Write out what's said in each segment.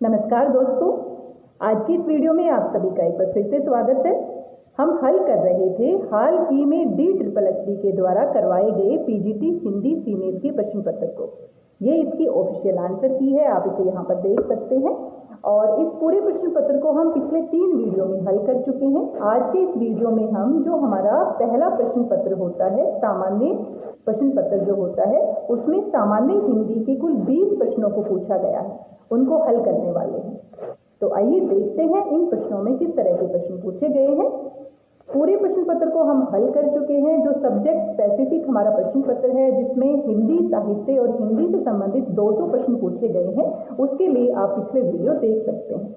नमस्कार दोस्तों, आज की इस वीडियो में आप सभी का एक बार फिर से स्वागत है। हम हल कर रहे थे हाल ही में DSSSB के द्वारा करवाए गए PGT हिंदी फीमेल के प्रश्न पत्र को। ये इसकी ऑफिशियल आंसर की है, आप इसे यहाँ पर देख सकते हैं। और इस पूरे प्रश्न पत्र को हम पिछले 3 वीडियो में हल कर चुके हैं। आज के इस वीडियो में हम जो हमारा पहला प्रश्न पत्र होता है, सामान्य प्रश्न पत्र जो होता है, उसमें सामान्य हिंदी के कुल 20 प्रश्नों को पूछा गया है, उनको हल करने वाले हैं। तो आइए देखते हैं इन प्रश्नों में किस तरह के प्रश्न पूछे गए हैं। पूरे प्रश्न पत्र को हम हल कर चुके हैं। जो सब्जेक्ट स्पेसिफिक हमारा प्रश्न पत्र है, जिसमें हिंदी साहित्य और हिंदी से संबंधित 200 प्रश्न पूछे गए हैं, उसके लिए आप पिछले वीडियो देख सकते हैं।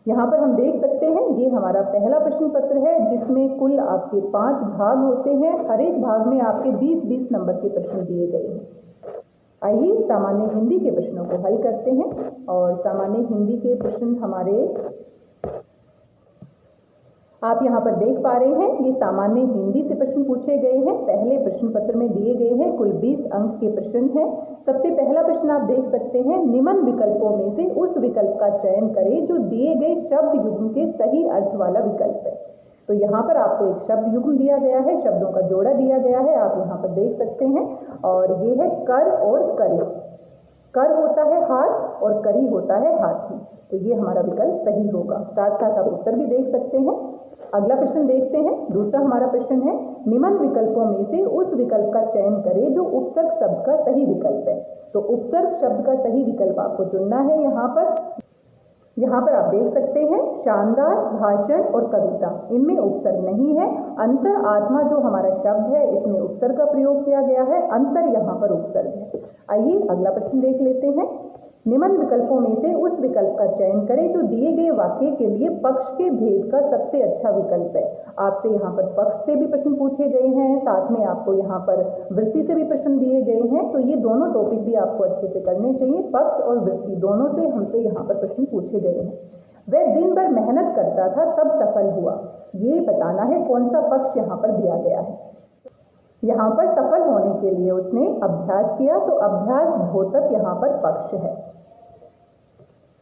यहाँ पर हम देख सकते हैं, ये हमारा पहला प्रश्न पत्र है, जिसमें कुल आपके 5 भाग होते हैं। हर एक भाग में आपके 20-20 नंबर के प्रश्न दिए गए हैं। आइए सामान्य हिंदी के प्रश्नों को हल करते हैं। और सामान्य हिंदी के प्रश्न हमारे आप यहाँ पर देख पा रहे हैं, ये सामान्य हिंदी से प्रश्न पूछे गए हैं। पहले प्रश्न पत्र में दिए गए हैं, कुल 20 अंक के प्रश्न हैं। सबसे पहला प्रश्न आप देख सकते हैं, निम्न विकल्पों में से उस विकल्प का चयन करें जो दिए गए शब्द युग्म के सही अर्थ वाला विकल्प है। तो यहाँ पर आपको एक शब्द युग्म दिया गया है, शब्दों का जोड़ा दिया गया है, आप यहाँ पर देख सकते हैं। और ये है कर और करी। कर होता है हाथ और करी होता है हाथी, तो ये हमारा विकल्प सही होगा। साथ साथ आप उत्तर भी देख सकते हैं। अगला प्रश्न देखते हैं। दूसरा हमारा प्रश्न है, निम्न विकल्पों में से उस विकल्प का चयन करें जो उपसर्ग शब्द का सही विकल्प है। तो उपसर्ग शब्द का सही विकल्प आपको चुनना है। यहाँ पर आप देख सकते हैं, शानदार, भाषण और कविता, इनमें उपसर्ग नहीं है। अंतर आत्मा जो हमारा शब्द है, इसमें उपसर्ग का प्रयोग किया गया है। अंतर यहाँ पर उपसर्ग है। आइए अगला प्रश्न देख लेते हैं। निम्न विकल्पों में से उस विकल्प का चयन करें जो दिए गए वाक्य के लिए पक्ष के भेद का सबसे अच्छा विकल्प है। आपसे यहाँ पर पक्ष से भी प्रश्न पूछे गए हैं, साथ में आपको यहाँ पर वृत्ति से भी प्रश्न दिए गए हैं। तो ये दोनों टॉपिक भी आपको अच्छे से करने चाहिए। पक्ष और वृत्ति दोनों से हमसे यहाँ पर प्रश्न पूछे गए हैं। वह दिन भर मेहनत करता था तब सफल हुआ, ये बताना है कौन सा पक्ष यहाँ पर दिया गया है। यहाँ पर सफल होने के लिए उसने अभ्यास किया, तो अभ्यास द्योतक यहाँ पर पक्ष है।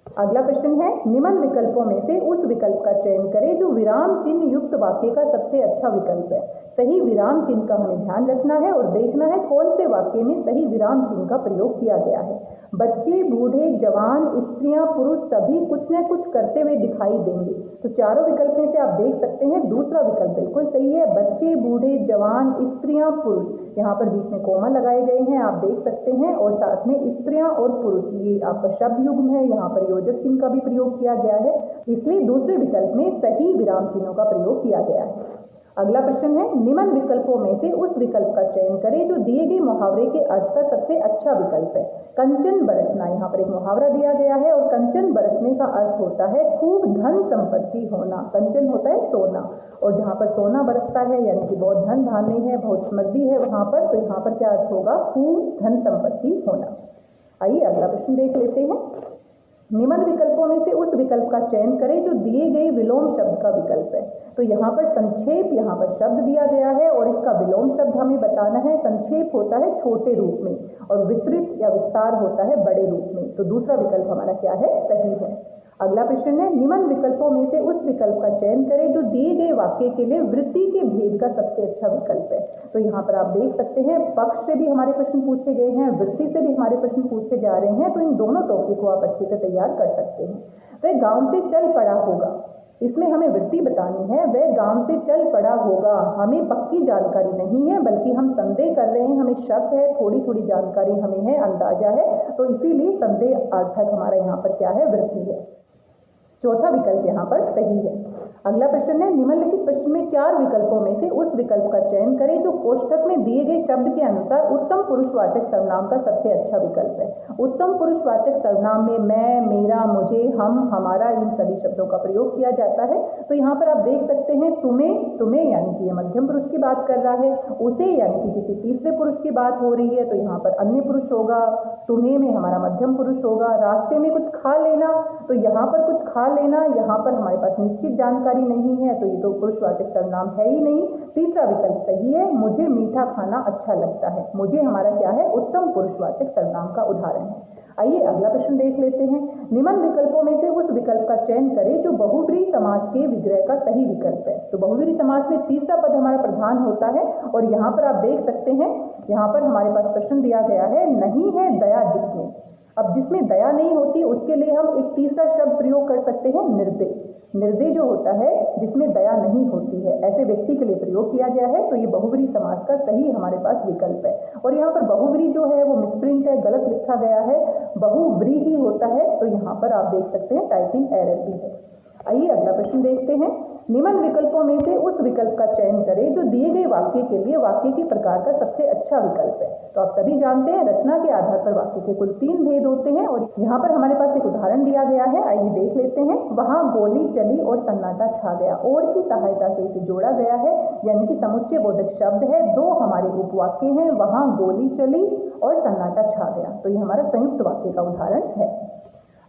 अगला प्रश्न है, निम्न विकल्पों में से उस विकल्प का चयन करें जो विराम चिन्ह युक्त वाक्य का सबसे अच्छा विकल्प है। सही विराम चिन्ह का हमें ध्यान रखना है और देखना है कौन से वाक्य में सही विराम चिन्ह का प्रयोग किया गया है। बच्चे, बूढ़े, जवान, स्त्रियां, पुरुष सभी कुछ न कुछ करते हुए दिखाई देंगे। तो चारों विकल्प में से आप देख सकते हैं दूसरा विकल्प बिल्कुल सही है। बच्चे, बूढ़े, जवान, स्त्रियां, पुरुष, यहाँ पर बीच में कोमा लगाए गए हैं, आप देख सकते हैं। और साथ में स्त्रियां और पुरुष, ये आपका शब्द युग्म है, यहाँ पर योजक चिन्ह का भी प्रयोग किया गया है, इसलिए दूसरे विकल्प में सही विराम चिन्हों का प्रयोग किया गया है। अगला प्रश्न है, निम्न विकल्पों में से उस विकल्प का चयन करें जो दिए गए मुहावरे के अर्थ का सबसे अच्छा विकल्प है। कंचन बरसना, यहाँ पर एक मुहावरा दिया गया है और कंचन बरसने का अर्थ होता है खूब धन संपत्ति होना। कंचन होता है सोना, और जहाँ पर सोना बरसता है यानी कि बहुत धन धान्य है, बहुत समृद्धि है वहाँ पर, तो यहाँ पर क्या अर्थ होगा, खूब धन संपत्ति होना। आइए अगला प्रश्न देख लेते हैं। निम्न विकल्पों में से उस विकल्प का चयन करें जो दिए गए विलोम शब्द का विकल्प है। तो यहाँ पर संक्षेप, यहाँ पर शब्द दिया गया है और इसका विलोम शब्द हमें बताना है। संक्षेप होता है छोटे रूप में और विस्तृत या विस्तार होता है बड़े रूप में। तो दूसरा विकल्प हमारा क्या है, सही है। अगला प्रश्न है, निम्न विकल्पों में से उस विकल्प का चयन करें जो दिए गए वाक्य के लिए वृत्ति के भेद का सबसे अच्छा विकल्प है। तो यहाँ पर आप देख सकते हैं, पक्ष से भी हमारे प्रश्न पूछे गए हैं, वृत्ति से भी हमारे प्रश्न पूछे जा रहे हैं। तो इन दोनों टॉपिक को आप अच्छे से तैयार कर सकते हैं। वह गाँव से चल पड़ा होगा, इसमें हमें वृत्ति बतानी है। वह गांव से चल पड़ा होगा, हमें पक्की जानकारी नहीं है, बल्कि हम संदेह कर रहे हैं, हमें शक है, थोड़ी थोड़ी जानकारी हमें है, अंदाजा है, तो इसीलिए संदेह अर्थक हमारा यहाँ पर क्या है, वृत्ति है। चौथा विकल्प यहाँ पर सही है। अगला प्रश्न है, निम्नलिखित प्रश्न में 4 विकल्पों में से उस विकल्प का चयन करें जो कोष्ठक में दिए गए शब्द के अनुसार उत्तम पुरुषवाचक सर्वनाम का सबसे अच्छा विकल्प है। उत्तम पुरुषवाचक सर्वनाम में मैं, मेरा, मुझे, हम, हमारा, इन सभी शब्दों का प्रयोग किया जाता है। तो यहाँ पर आप देख सकते हैं, तुम्हें यानी कि ये मध्यम पुरुष की बात कर रहा है, उसे यानी कि किसी तीसरे पुरुष की बात हो रही है, तो यहाँ पर अन्य पुरुष होगा। तुम्हें में हमारा मध्यम पुरुष होगा। रास्ते में कुछ खा लेना, तो यहाँ पर कुछ खा लेना, यहाँ पर हमारे पास निश्चित जानकारी जानकारी नहीं है तो ये तो पुरुषवाचक सर्वनाम है ही नहीं। तीसरा विकल्प सही है, मुझे मीठा खाना अच्छा लगता है। मुझे हमारा क्या है, उत्तम पुरुषवाचक सर्वनाम का उदाहरण है। आइए अगला प्रश्न देख लेते हैं। निम्न विकल्पों में से उस विकल्प का चयन करें जो बहुब्रीहि समास के विग्रह का सही विकल्प है। तो बहुब्रीहि समास में तीसरा पद हमारा प्रधान होता है और यहाँ पर आप देख सकते हैं, यहाँ पर हमारे पास प्रश्न दिया गया है, नहीं है दया जिसमें। अब जिसमें दया नहीं होती उसके लिए हम एक तीसरा शब्द प्रयोग कर सकते हैं, निर्दय। निर्दय जो होता है जिसमें दया नहीं होती है, ऐसे व्यक्ति के लिए प्रयोग किया गया है। तो ये बहुब्रीहि समास का सही हमारे पास विकल्प है। और यहाँ पर बहुब्रीहि जो है वो मिसप्रिंट है, गलत लिखा गया है, बहुव्रीहि होता है। तो यहाँ पर आप देख सकते हैं टाइपिंग एरर भी है। आइए अगला प्रश्न देखते हैं। निम्न विकल्पों में से उस विकल्प का चयन करें जो दिए गए वाक्य के लिए वाक्य के प्रकार का सबसे अच्छा विकल्प है। तो आप सभी जानते हैं रचना के आधार पर वाक्य के कुल 3 भेद होते हैं और यहाँ पर हमारे पास एक उदाहरण दिया गया है। आइए देख लेते हैं। वहां गोली चली और सन्नाटा छा गया। और की सहायता से इसे जोड़ा गया है, यानी कि समुच्चय बोधक शब्द है। 2 हमारे उपवाक्य हैं, वहां गोली चली और सन्नाटा छा गया। तो ये हमारा संयुक्त वाक्य का उदाहरण है।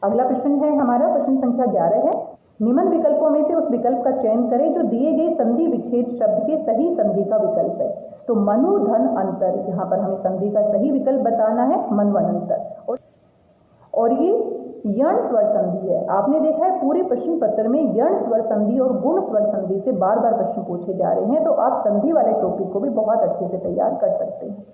अगला प्रश्न है हमारा प्रश्न संख्या 11 है। निम्न विकल्पों में से उस विकल्प का चयन करें जो दिए गए संधि विच्छेद शब्द के सही संधि का विकल्प है। तो मनु धन अंतर, यहाँ पर हमें संधि का सही विकल्प बताना है, मनवनंतर। और ये यण स्वर संधि है। आपने देखा है पूरे प्रश्न पत्र में यण स्वर संधि और गुण स्वर संधि से बार बार प्रश्न पूछे जा रहे हैं। तो आप संधि वाले टॉपिक को भी बहुत अच्छे से तैयार कर सकते हैं।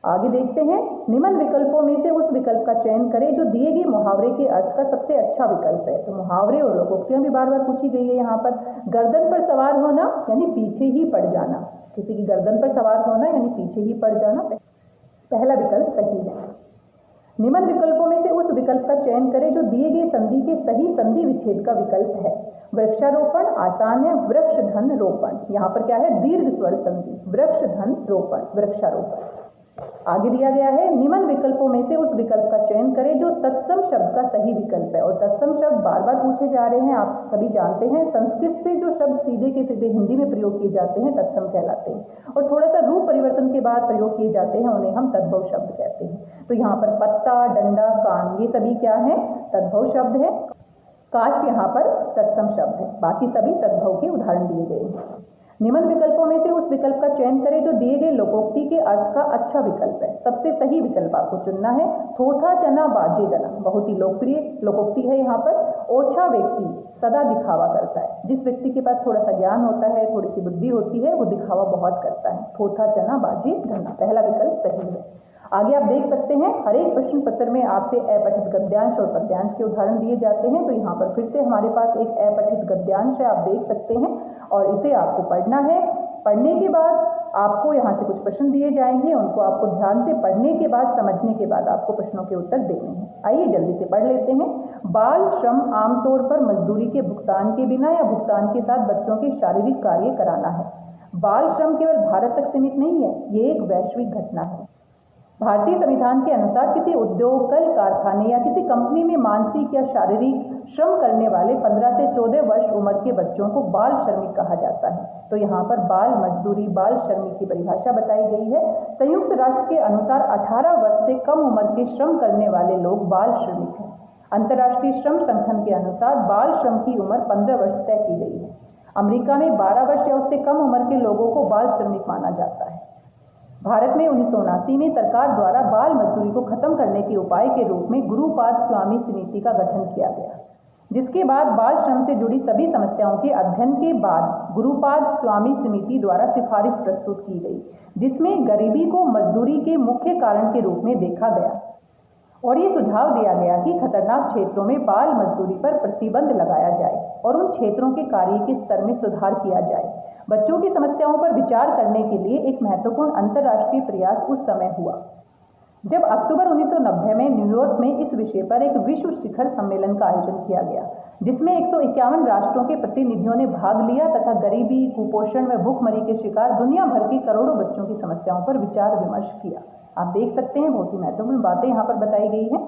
आगे देखते हैं। निम्न विकल्पों में से उस विकल्प का चयन करें जो दिए गए मुहावरे के अर्थ का सबसे अच्छा विकल्प है। तो मुहावरे और लोकोक्तियां भी बार बार पूछी गई है। यहाँ पर गर्दन पर सवार होना यानी पीछे ही पड़ जाना, किसी की गर्दन पर सवार होना यानी पीछे ही पड़ जाना, पहला विकल्प सही है। निम्न विकल्पों में से उस विकल्प का चयन करें जो दिए गए संधि के सही संधि विच्छेद का विकल्प है। वृक्षारोपण आसान है, वृक्ष धन रोपण। यहाँ पर क्या है, दीर्घ स्वर संधि, वृक्ष धन रोपण, वृक्षारोपण। आगे दिया गया है। निम्न विकल्पों में से उस विकल्प का चयन करें जो तत्सम शब्द का सही विकल्प है। और तत्सम शब्द बार बार पूछे जा रहे हैं, आप सभी जानते हैं। संस्कृत से जो शब्द सीधे के सीधे हिंदी में प्रयोग किए जाते हैं तत्सम कहलाते हैं और थोड़ा सा रूप परिवर्तन के बाद प्रयोग किए जाते हैं उन्हें हम तद्भव शब्द कहते हैं। तो यहाँ पर पत्ता, डंडा, कान ये सभी क्या है, तद्भव शब्द है। काष्ठ यहाँ पर तत्सम शब्द है, बाकी सभी तद्भव के उदाहरण दिए गए हैं। निम्न विकल्पों में से उस विकल्प का चयन करें जो दिए गए लोकोक्ति के अर्थ का अच्छा विकल्प है। सबसे सही विकल्प आपको चुनना है। थोथा चना बाजे गना, बहुत ही लोकप्रिय लोकोक्ति है। यहाँ पर ओछा व्यक्ति सदा दिखावा करता है। जिस व्यक्ति के पास थोड़ा सा ज्ञान होता है, थोड़ी सी बुद्धि होती है, वो दिखावा बहुत करता है। थोथा चना बाजे गना, पहला विकल्प सही है। आगे आप देख सकते हैं हर एक प्रश्न पत्र में आपसे अपठित गद्यांश और पद्यांश के उदाहरण दिए जाते हैं। तो यहाँ पर फिर से हमारे पास एक अपठित गद्यांश है, आप देख सकते हैं और इसे आपको पढ़ना है। पढ़ने के बाद आपको यहाँ से कुछ प्रश्न दिए जाएंगे, उनको आपको ध्यान से पढ़ने के बाद, समझने के बाद आपको प्रश्नों के उत्तर देने हैं। आइए जल्दी से पढ़ लेते हैं। बाल श्रम आमतौर पर मजदूरी के भुगतान के बिना या भुगतान के साथ बच्चों के शारीरिक कार्य कराना है। बाल श्रम केवल भारत तक सीमित नहीं है, ये एक वैश्विक घटना है। भारतीय संविधान के अनुसार किसी उद्योग, कल कारखाने या किसी कंपनी में मानसिक या शारीरिक श्रम करने वाले 15 से 14 वर्ष उम्र के बच्चों को बाल श्रमिक कहा जाता है। तो यहाँ पर बाल मजदूरी, बाल श्रमिक की परिभाषा बताई गई है। संयुक्त राष्ट्र के अनुसार 18 वर्ष से कम उम्र के श्रम करने वाले लोग बाल श्रमिक हैं। अंतर्राष्ट्रीय श्रम संगठन के अनुसार बाल श्रम की उम्र 15 वर्ष तय की गई है। अमेरिका में 12 वर्ष या उससे कम उम्र के लोगों को बाल श्रमिक माना जाता है। भारत में 1979 में सरकार द्वारा बाल मजदूरी को खत्म करने के उपाय के रूप में गुरुपाद स्वामी समिति का गठन किया गया, जिसके बाद बाल श्रम से जुड़ी सभी समस्याओं के अध्ययन के बाद गुरुपाद स्वामी समिति द्वारा सिफारिश प्रस्तुत की गई, जिसमें गरीबी को मजदूरी के मुख्य कारण के रूप में देखा गया और ये सुझाव दिया गया कि खतरनाक क्षेत्रों में बाल मजदूरी पर प्रतिबंध लगाया जाए और उन क्षेत्रों के कार्य के स्तर में सुधार किया जाए। बच्चों की समस्याओं पर विचार करने के लिए एक महत्वपूर्ण अंतर्राष्ट्रीय प्रयास उस समय हुआ जब अक्टूबर 1990 में न्यूयॉर्क में इस विषय पर एक विश्व शिखर सम्मेलन का आयोजन किया गया, जिसमें 151 राष्ट्रों के प्रतिनिधियों ने भाग लिया तथा गरीबी, कुपोषण व भूखमरी के शिकार दुनिया भर के करोड़ों बच्चों की समस्याओं पर विचार विमर्श किया। आप देख सकते हैं बहुत ही महत्वपूर्ण बातें यहाँ पर बताई गई हैं।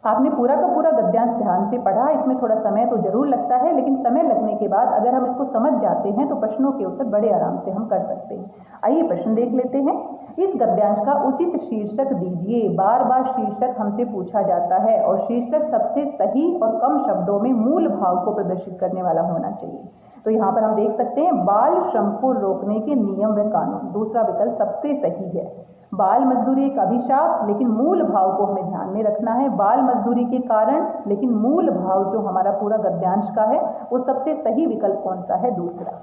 आपने पूरा का पूरा गद्यांश ध्यान से पढ़ा। इसमें थोड़ा समय तो जरूर लगता है, लेकिन समय लगने के बाद अगर हम इसको समझ जाते हैं तो प्रश्नों के उत्तर बड़े आराम से हम कर सकते हैं। आइए प्रश्न देख लेते हैं। इस गद्यांश का उचित शीर्षक दीजिए। बार बार शीर्षक हमसे पूछा जाता है और शीर्षक सबसे सही और कम शब्दों में मूल भाव को प्रदर्शित करने वाला होना चाहिए। तो यहाँ पर हम देख सकते हैं बाल श्रम को रोकने के नियम व कानून, दूसरा विकल्प सबसे सही है। बाल मजदूरी एक अभिशाप, लेकिन मूल भाव को हमें ध्यान में रखना है। बाल मजदूरी के कारण, लेकिन मूल भाव जो हमारा पूरा गद्यांश का है वो सबसे सही विकल्प कौन सा है, दूसरा।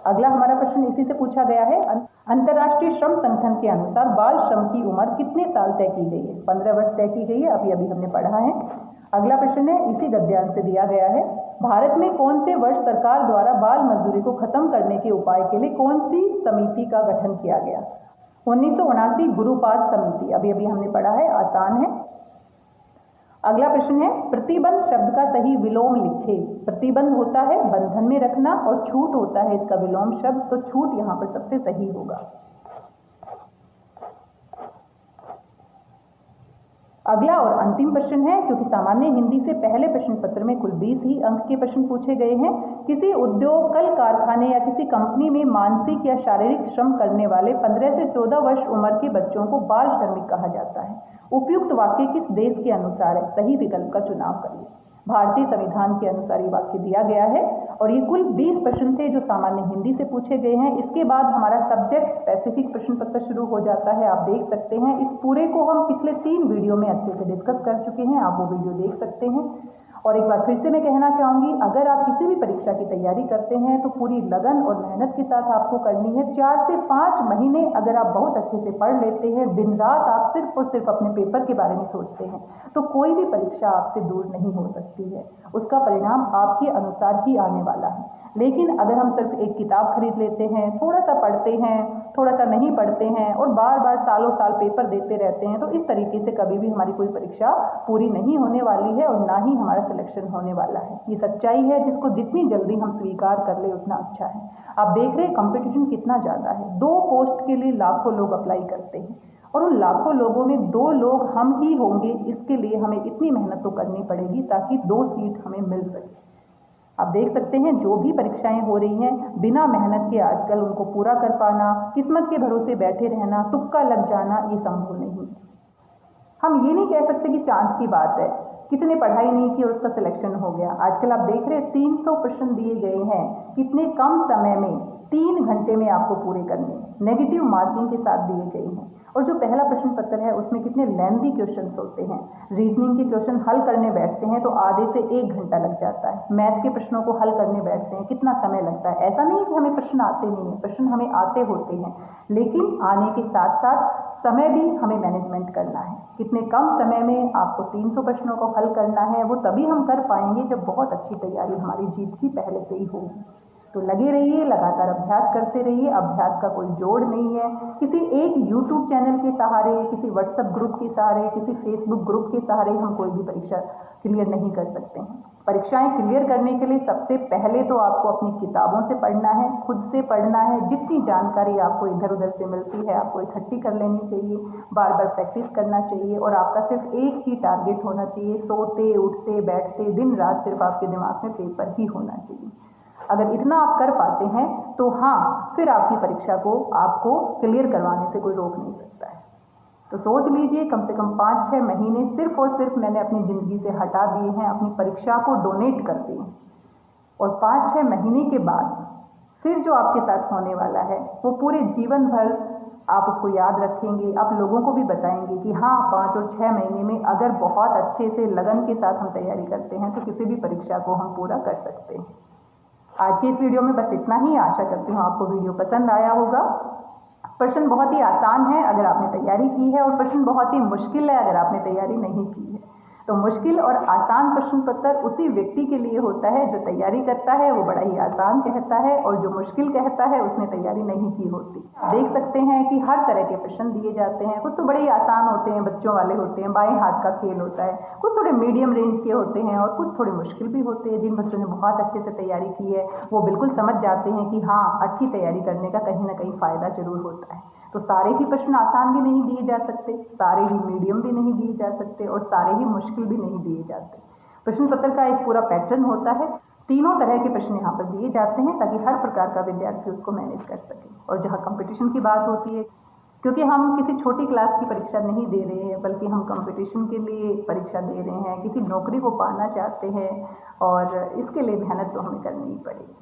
अगला हमारा प्रश्न इसी से पूछा गया है। अंतर्राष्ट्रीय श्रम संगठन के अनुसार बाल श्रम की उम्र कितने साल तय की गई है? 15 वर्ष तय की गई है, अभी हमने पढ़ा है। अगला प्रश्न है इसी गद्यांश से दिया गया है। भारत में कौन से वर्ष सरकार द्वारा बाल मजदूरी को खत्म करने के उपाय के लिए कौन सी समिति का गठन किया गया? 1979 गुरुपाद समिति, अभी हमने पढ़ा है, आसान है। अगला प्रश्न है प्रतिबंध शब्द का सही विलोम लिखे। प्रतिबंध होता है बंधन में रखना और छूट होता है इसका विलोम शब्द, तो छूट यहाँ पर सबसे सही होगा। अगला और अंतिम प्रश्न है, क्योंकि सामान्य हिंदी से पहले प्रश्न पत्र में कुल 20 ही अंक के प्रश्न पूछे गए हैं। किसी उद्योग, कल कारखाने या किसी कंपनी में मानसिक या शारीरिक श्रम करने वाले 15 से 14 वर्ष उम्र के बच्चों को बाल श्रमिक कहा जाता है। उपयुक्त वाक्य किस देश के अनुसार है? सही विकल्प का चुनाव करिए। भारतीय संविधान के अनुसार ये वाक्य दिया गया है और ये कुल 20 प्रश्न थे जो सामान्य हिंदी से पूछे गए हैं। इसके बाद हमारा सब्जेक्ट स्पेसिफिक प्रश्न पत्र शुरू हो जाता है। आप देख सकते हैं इस पूरे को हम पिछले 3 वीडियो में अच्छे से डिस्कस कर चुके हैं, आप वो वीडियो देख सकते हैं। और एक बार फिर से मैं कहना चाहूँगी, अगर आप किसी भी परीक्षा की तैयारी करते हैं तो पूरी लगन और मेहनत के साथ आपको करनी है। 4 से 5 महीने अगर आप बहुत अच्छे से पढ़ लेते हैं, दिन रात आप सिर्फ और सिर्फ अपने पेपर के बारे में सोचते हैं, तो कोई भी परीक्षा आपसे दूर नहीं हो सकती है। उसका परिणाम आपके अनुसार ही आने वाला है। लेकिन अगर हम सिर्फ एक किताब खरीद लेते हैं, थोड़ा सा पढ़ते हैं, थोड़ा सा नहीं पढ़ते हैं और बार बार सालों साल पेपर देते रहते हैं, तो इस तरीके से कभी भी हमारी कोई परीक्षा पूरी नहीं होने वाली है और ना ही हमारा सिलेक्शन होने वाला है। ये सच्चाई है जिसको जितनी जल्दी हम स्वीकार कर ले उतना अच्छा है। आप देख रहे हैं कंपटीशन कितना ज़्यादा है। 2 पोस्ट के लिए लाखों लोग अप्लाई करते हैं और उन लाखों लोगों में 2 लोग हम ही होंगे। इसके लिए हमें इतनी मेहनत तो करनी पड़ेगी ताकि 2 सीट हमें मिल सके। आप देख सकते हैं जो भी परीक्षाएं हो रही हैं, बिना मेहनत के आजकल उनको पूरा कर पाना, किस्मत के भरोसे बैठे रहना, तुक्का लग जाना, ये संभव नहीं। हम ये नहीं कह सकते कि चांस की बात है, कितने पढ़ाई नहीं की और उसका सिलेक्शन हो गया। आजकल आप देख रहे हैं 300 प्रश्न दिए गए हैं, कितने कम समय में 3 घंटे में आपको पूरे करने, नेगेटिव मार्किंग के साथ दिए गए हैं। और जो पहला प्रश्न पत्र है उसमें कितने लेंथी क्वेश्चंस होते हैं। रीजनिंग के क्वेश्चन हल करने बैठते हैं तो आधे से 1 घंटा लग जाता है। मैथ के प्रश्नों को हल करने बैठते हैं कितना समय लगता है। ऐसा नहीं कि हमें प्रश्न आते नहीं हैं, प्रश्न हमें आते होते हैं, लेकिन आने के साथ साथ समय भी हमें मैनेजमेंट करना है। कितने कम समय में आपको 300 प्रश्नों को हल करना है, वो तभी हम कर पाएंगे जब बहुत अच्छी तैयारी हमारी जीत की पहले से ही होगी। तो लगे रहिए, लगातार अभ्यास करते रहिए। अभ्यास का कोई जोड़ नहीं है। किसी एक YouTube चैनल के सहारे, किसी WhatsApp ग्रुप के सहारे, किसी Facebook ग्रुप के सहारे हम कोई भी परीक्षा क्लियर नहीं कर सकते हैं। परीक्षाएं क्लियर करने के लिए सबसे पहले तो आपको अपनी किताबों से पढ़ना है, खुद से पढ़ना है। जितनी जानकारी आपको इधर उधर से मिलती है आपको इकट्ठी कर लेनी चाहिए, बार बार प्रैक्टिस करना चाहिए और आपका सिर्फ एक ही टारगेट होना चाहिए, सोते उठते बैठते दिन रात सिर्फ आपके दिमाग में पेपर ही होना चाहिए। अगर इतना आप कर पाते हैं तो हाँ, फिर आपकी परीक्षा को आपको क्लियर करवाने से कोई रोक नहीं सकता है। तो सोच लीजिए, कम से कम 5-6 महीने सिर्फ और सिर्फ मैंने अपनी ज़िंदगी से हटा दिए हैं, अपनी परीक्षा को डोनेट कर दिए। और 5-6 महीने के बाद फिर जो आपके साथ होने वाला है वो पूरे जीवन भर आप उसको याद रखेंगे। आप लोगों को भी बताएंगे कि हाँ, 5 और 6 महीने में अगर बहुत अच्छे से लगन के साथ हम तैयारी करते हैं तो किसी भी परीक्षा को हम पूरा कर सकते हैं। आज की इस वीडियो में बस इतना ही। आशा करती हूँ आपको वीडियो पसंद आया होगा। प्रश्न बहुत ही आसान है अगर आपने तैयारी की है और प्रश्न बहुत ही मुश्किल है अगर आपने तैयारी नहीं की है। तो मुश्किल और आसान प्रश्न पत्र उसी व्यक्ति के लिए होता है जो तैयारी करता है, वो बड़ा ही आसान कहता है, और जो मुश्किल कहता है उसने तैयारी नहीं की होती। देख सकते हैं कि हर तरह के प्रश्न दिए जाते हैं। कुछ तो बड़े ही आसान होते हैं, बच्चों वाले होते हैं, बाएं हाथ का खेल होता है, कुछ थोड़े मीडियम रेंज के होते हैं और कुछ थोड़े मुश्किल भी होते हैं। जिन बच्चों ने बहुत अच्छे से तैयारी की है वो बिल्कुल समझ जाते हैं कि हाँ, अच्छी तैयारी करने का कहीं ना कहीं फ़ायदा जरूर होता है। तो सारे ही प्रश्न आसान भी नहीं दिए जा सकते, सारे ही मीडियम भी नहीं दिए जा सकते और सारे ही मुश्किल मुश्किल भी नहीं दिए जाते। प्रश्न पत्र का एक पूरा पैटर्न होता है, तीनों तरह के प्रश्न यहाँ पर दिए जाते हैं ताकि हर प्रकार का विद्यार्थी उसको मैनेज कर सके। और जहाँ कंपटीशन की बात होती है, क्योंकि हम किसी छोटी क्लास की परीक्षा नहीं दे रहे हैं बल्कि हम कंपटीशन के लिए परीक्षा दे रहे हैं, किसी नौकरी को पाना चाहते हैं और इसके लिए मेहनत तो हमें करनी ही पड़ेगी।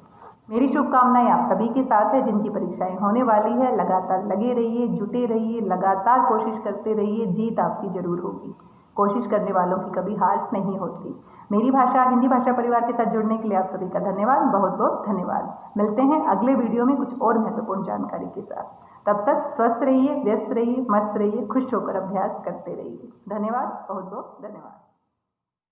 मेरी शुभकामनाएं आप सभी के साथ है जिनकी परीक्षाएं होने वाली है। लगातार लगे रहिए, जुटे रहिए, लगातार कोशिश करते रहिए, जीत आपकी जरूर होगी। कोशिश करने वालों की कभी हार नहीं होती। मेरी भाषा हिंदी भाषा परिवार के साथ जुड़ने के लिए आप सभी का धन्यवाद, बहुत बहुत धन्यवाद। मिलते हैं अगले वीडियो में कुछ और महत्वपूर्ण जानकारी के साथ। तब तक स्वस्थ रहिए, व्यस्त रहिए, मस्त रहिए, खुश होकर अभ्यास करते रहिए। धन्यवाद, बहुत बहुत धन्यवाद।